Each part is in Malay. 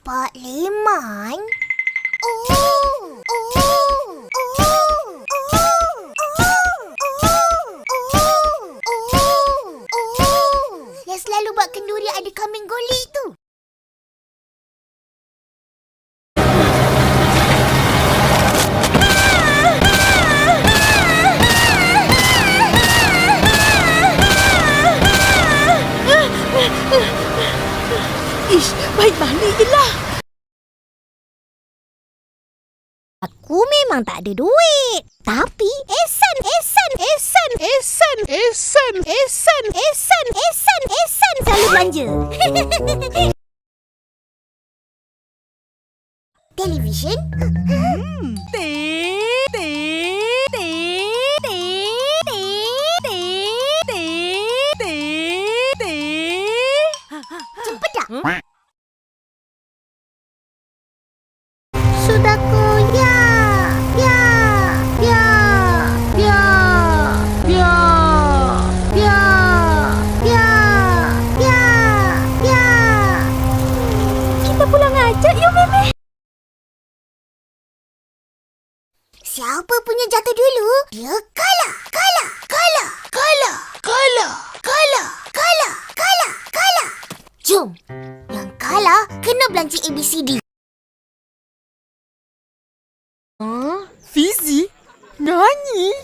Pak Leman? Yang selalu buat kenduri ada kambing golek tu. Ish, baik balik je lah. Aku memang tak ada duit. Tapi Ehsan selalu belanja. Televisyen? Cepat tak? Sudahku, ya. Kita pulang aja, yuk Meme. Siapa punya jatuh dulu, dia kalah. Jom, yang kalah kena belanja ABCD. Fizi? Nyanyi.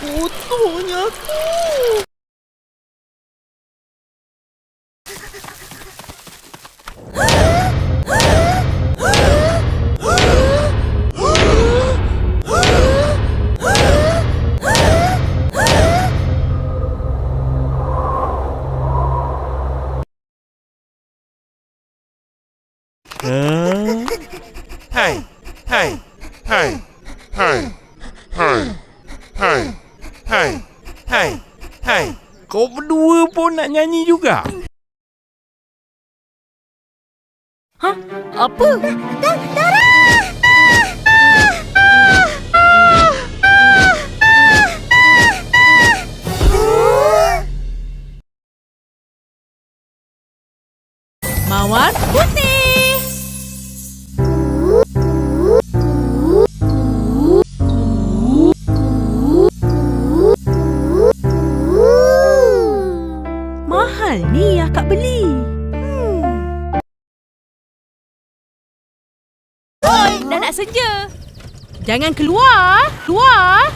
Kotornya aku. Hai. Kau berdua pun nak nyanyi juga? Hah? Apa? Mawar putih. Mahal ni akak beli. Oi, dah nak senja. Jangan keluar. Keluar.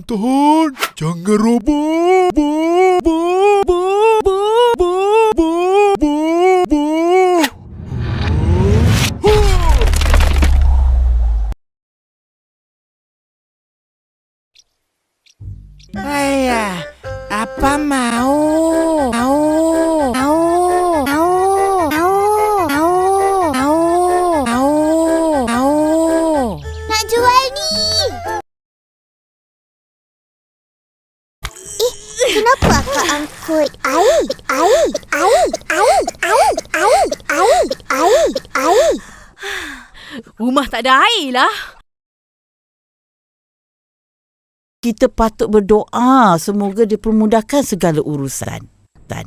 Tahan. Jangan roboh. Ayah, apa mau? Nak jual ni. Kenapa akak angkut air? Rumah tak ada air lah. Kita patut berdoa semoga dipermudahkan segala urusan. Tan.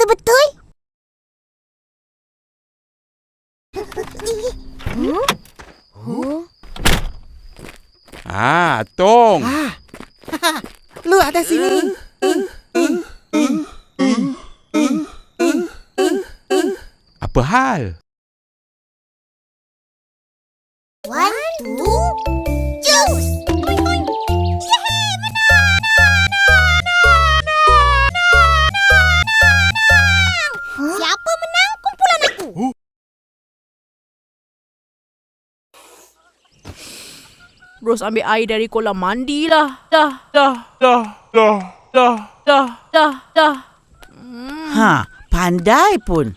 Betul. Tong. Lu ada sini. Apa hal? 1, 2, jus! Siapa menang kumpulan aku? Terus ambil air dari kolam mandi lah. Dah. Dah. Ha, pandai pun.